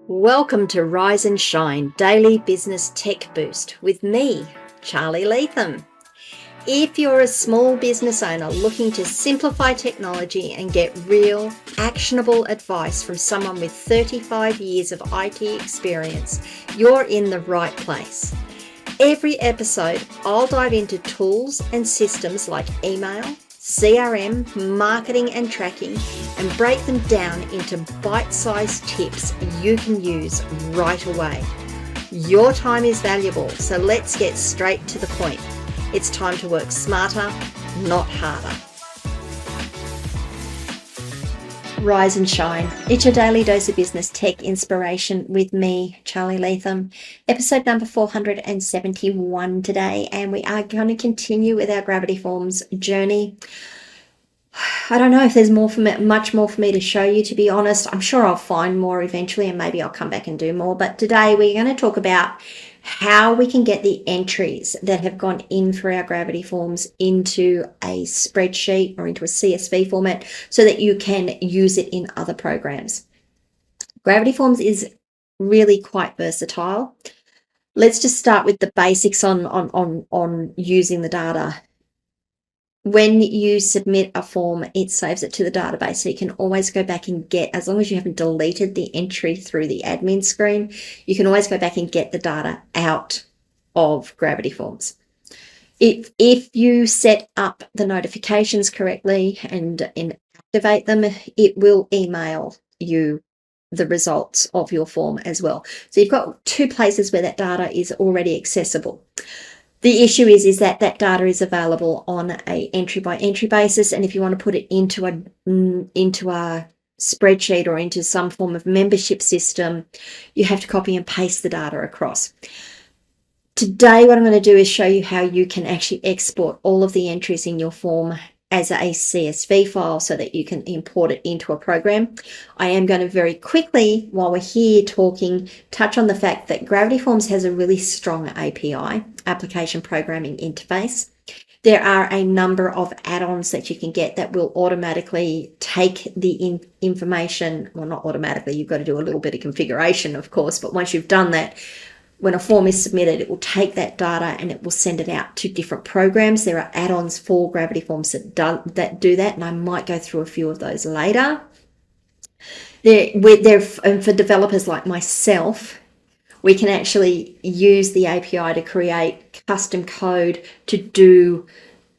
Welcome to Rise and Shine Daily Business Tech Boost with me, Charly Leetham. If you're a small business owner looking to simplify technology and get real, actionable advice from someone with 35 years of IT experience, you're in the right place. Every episode, I'll dive into tools and systems like email, CRM, marketing and tracking, and break them down into bite-sized tips you can use right away. Your time is valuable, so let's get straight to the point. It's time to work smarter, not harder. Rise and Shine. It's your daily dose of business tech inspiration with me, Charly Leetham. Episode number 471 today, and we are going to continue with our Gravity Forms journey. I don't know if there's much more for me to show you, to be honest. I'm sure I'll find more eventually, and maybe I'll come back and do more. But today we're going to talk about how we can get the entries that have gone in for our Gravity Forms into a spreadsheet or into a CSV format so that you can use it in other programs. Gravity Forms is really quite versatile. Let's just start with the basics on using the data. When you submit a form, it saves it to the database, so you can always go back and get, as long as you haven't deleted the entry through the admin screen, you can always go back and get the data out of Gravity Forms. If you set up the notifications correctly and activate them, it will email you the results of your form as well. So you've got two places where that data is already accessible. The issue is that data is available on a entry by entry basis, and if you want to put it into a spreadsheet or into some form of membership system, you have to copy and paste the data across. Today, what I'm going to do is show you how you can actually export all of the entries in your form as a CSV file so that you can import it into a program. I am going to very quickly, while we're here talking, touch on the fact that Gravity Forms has a really strong API, application programming interface. There are a number of add-ons that you can get that will automatically take the information, well, not automatically, you've got to do a little bit of configuration, of course, but once you've done that, when a form is submitted, it will take that data and it will send it out to different programs. There are add-ons for Gravity Forms that do that, and I might go through a few of those later. And for developers like myself, we can actually use the API to create custom code to do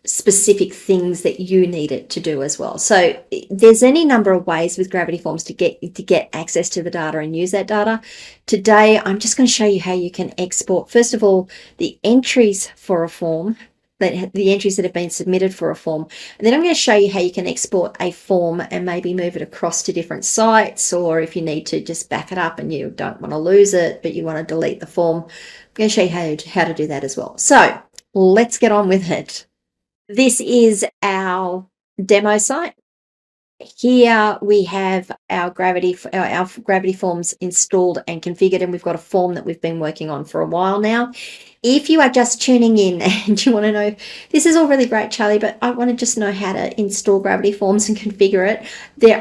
specific things that you need it to do as well. So there's any number of ways with Gravity Forms to get access to the data and use that data. Today, I'm just going to show you how you can export, first of all, the entries for a form, the entries that have been submitted for a form. And then I'm going to show you how you can export a form and maybe move it across to different sites, or if you need to just back it up and you don't want to lose it, but you want to delete the form, I'm going to show you how to do that as well. So let's get on with it. This is our demo site. Here we have our Gravity Forms installed and configured, and we've got a form that we've been working on for a while now. If you are just tuning in and you want to know, this is all really great, Charly, but I want to just know how to install Gravity Forms and configure it.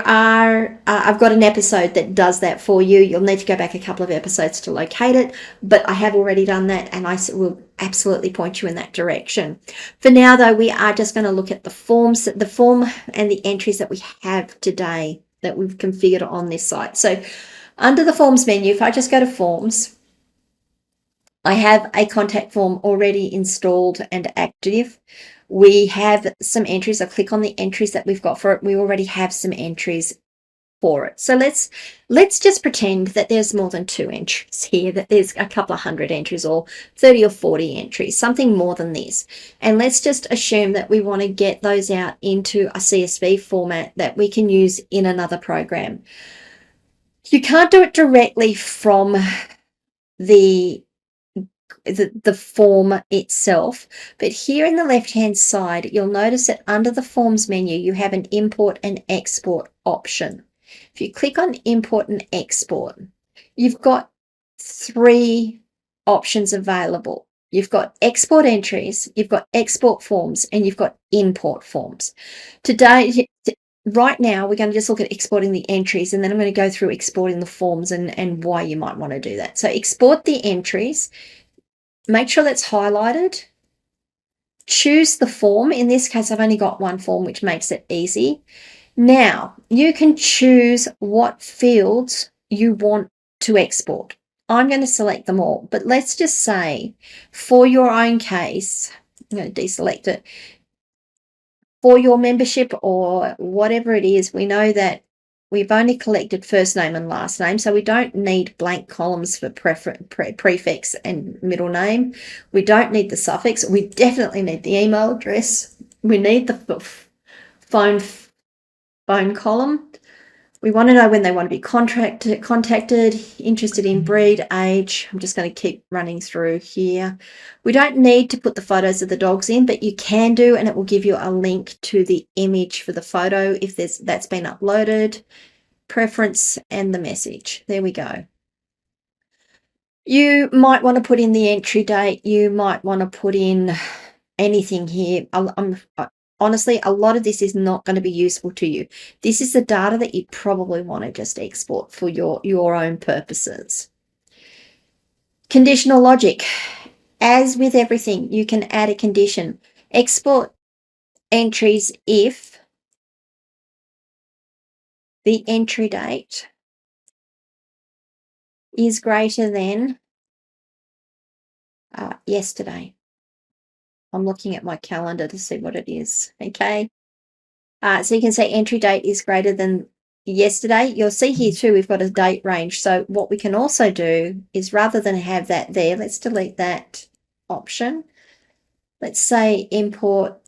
I've got an episode that does that for you. You'll need to go back a couple of episodes to locate it, but I have already done that, and I will absolutely point you in that direction. For now, though, we are just going to look at the form and the entries that we have today that we've configured on this site. So under the Forms menu, if I just go to Forms, I have a contact form already installed and active. We have some entries. I click on the entries that we've got for it. We already have some entries for it. So let's just pretend that there's more than 2 entries here, that there's a couple of hundred entries or 30 or 40 entries, something more than this. And let's just assume that we want to get those out into a CSV format that we can use in another program. You can't do it directly from the form itself, but here in the left hand side you'll notice that under the Forms menu you have an import and export option. If you click on import and export, you've got 3 options available. You've got export entries, you've got export forms, and you've got import forms. Today right now we're going to just look at exporting the entries, and then I'm going to go through exporting the forms and why you might want to do that. So export the entries, make sure that's highlighted, choose the form. In this case, I've only got one form, which makes it easy. Now you can choose what fields you want to export. I'm going to select them all, but let's just say for your own case, I'm going to deselect it. For your membership or whatever it is, we know that we've only collected first name and last name, so we don't need blank columns for prefix and middle name. We don't need the suffix. We definitely need the email address. We need the phone column. We want to know when they want to be contacted, interested in breed, age. I'm just going to keep running through here. We don't need to put the photos of the dogs in, but you can do, and it will give you a link to the image for the photo if that's been uploaded, preference, and the message. There we go. You might want to put in the entry date. You might want to put in anything here. Honestly, a lot of this is not going to be useful to you. This is the data that you probably want to just export for your own purposes. Conditional logic. As with everything, you can add a condition. Export entries if the entry date is greater than yesterday. I'm looking at my calendar to see what it is, okay? So you can say entry date is greater than yesterday. You'll see here too, we've got a date range. So what we can also do is, rather than have that there, let's delete that option. Let's say import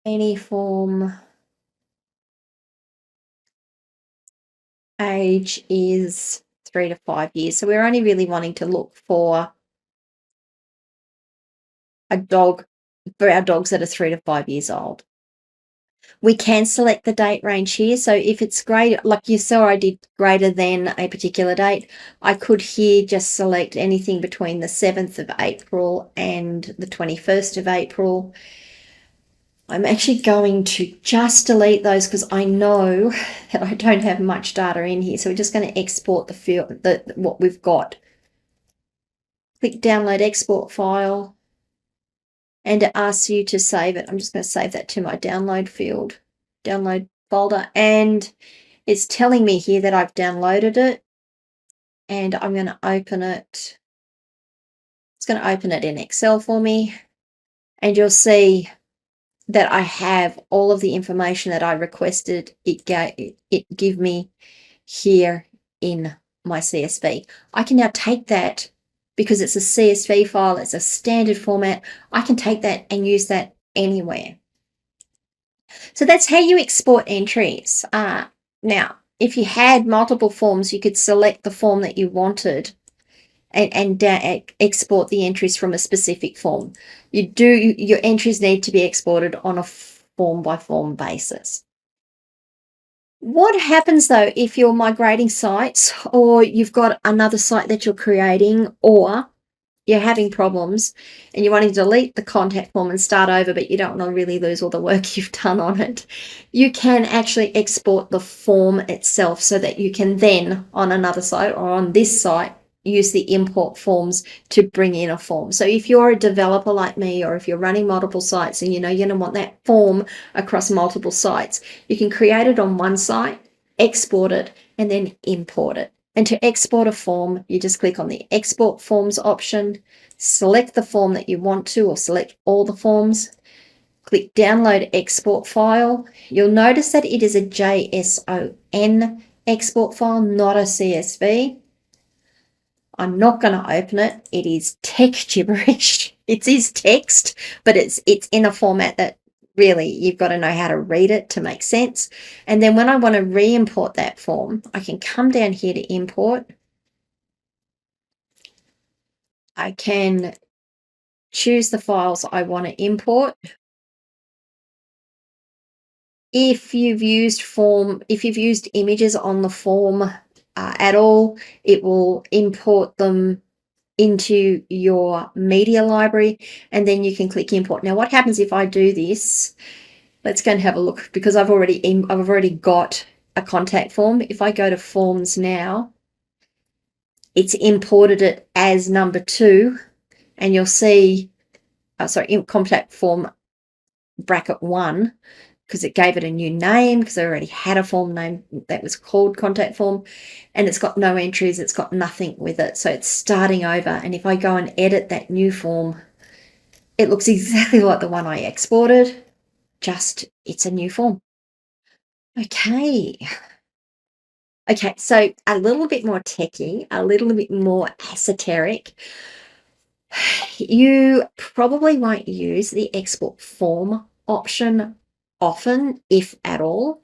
any form, age is 3 to 5 years. So we're only really wanting to look for a dog, for our dogs that are 3 to 5 years old. We can select the date range here. So if it's greater, like you saw I did greater than a particular date, I could here just select anything between the 7th of April and the 21st of April. I'm actually going to just delete those because I know that I don't have much data in here. So we're just going to export the field, what we've got. Click download export file, and it asks you to save it. I'm just going to save that to my download field, download folder, and it's telling me here that I've downloaded it, and I'm going to open it. It's going to open it in Excel for me, and you'll see that I have all of the information that I requested it give me here in my CSV. I can now take that, because it's a CSV file, it's a standard format, I can take that and use that anywhere. So that's how you export entries. Now, if you had multiple forms, you could select the form that you wanted and export the entries from a specific form. Your entries need to be exported on a form by form basis. What happens though if you're migrating sites, or you've got another site that you're creating, or you're having problems and you want to delete the contact form and start over, but you don't want to really lose all the work you've done on it? You can actually export the form itself so that you can then, on another site or on this site, use the import forms to bring in a form. So if you're a developer like me, or if you're running multiple sites and you know you're going to want that form across multiple sites, you can create it on one site, export it, and then import it. And to export a form, you just click on the export forms option, select the form that you want to, or select all the forms, click download export file. You'll notice that it is a JSON export file, not a CSV. I'm not going to open it. It is tech gibberish. It is text, but it's in a format that really you've got to know how to read it to make sense. And then when I want to re-import that form, I can come down here to import. I can choose the files I want to import. If you've used images on the form at all, it will import them into your media library, and then you can click import. Now, what happens if I do this? Let's go and have a look, because I've already got a contact form. If I go to forms now, it's imported it as number 2, and you'll see, contact form bracket 1, because it gave it a new name, because I already had a form name that was called contact form, and it's got no entries, it's got nothing with it, so it's starting over. And if I go and edit that new form, it looks exactly like the one I exported, just it's a new form. Okay, so a little bit more techy, a little bit more esoteric. You probably won't use the export form option often, if at all,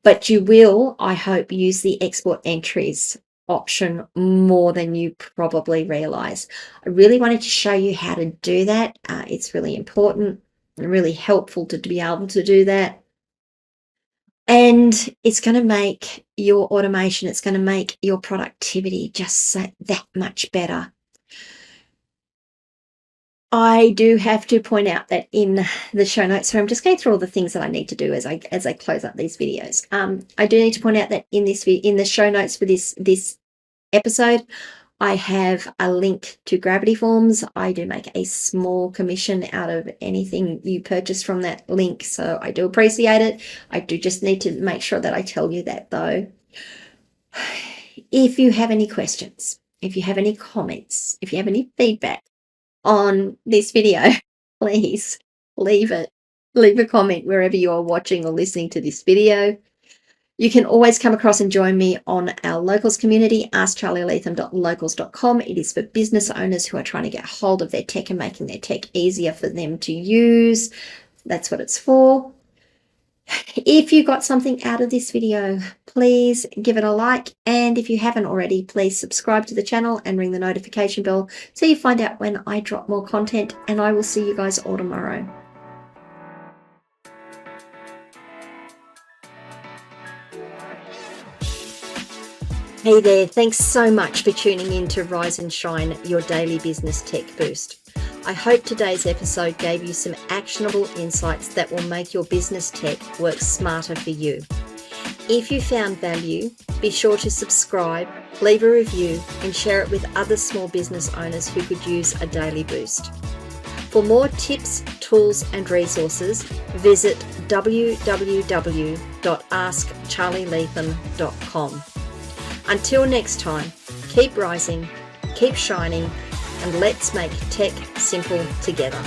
but you will, I hope, use the export entries option more than you probably realize. I really wanted to show you how to do that. It's really important and really helpful to be able to do that. And it's going to make your automation, it's going to make your productivity just that much better. I do have to point out that in the show notes, so I'm just going through all the things that I need to do as I close up these videos. I do need to point out that in the show notes for this episode, I have a link to Gravity Forms. I do make a small commission out of anything you purchase from that link, so I do appreciate it. I do just need to make sure that I tell you that, though. If you have any questions, if you have any comments, if you have any feedback on this video, please leave a comment wherever you are watching or listening to this video. You can always come across and join me on our locals community, askcharlyleetham.locals.com. It is for business owners who are trying to get hold of their tech and making their tech easier for them to use. That's what it's for. If you got something out of this video, please give it a like. And if you haven't already, please subscribe to the channel and ring the notification bell so you find out when I drop more content. And I will see you guys all tomorrow. Hey there, thanks so much for tuning in to Rise and Shine, your daily business tech boost. I hope today's episode gave you some actionable insights that will make your business tech work smarter for you. If you found value, be sure to subscribe, leave a review, and share it with other small business owners who could use a daily boost. For more tips, tools, and resources, visit www.askcharlyleetham.com. Until next time, keep rising, keep shining, and let's make tech simple together.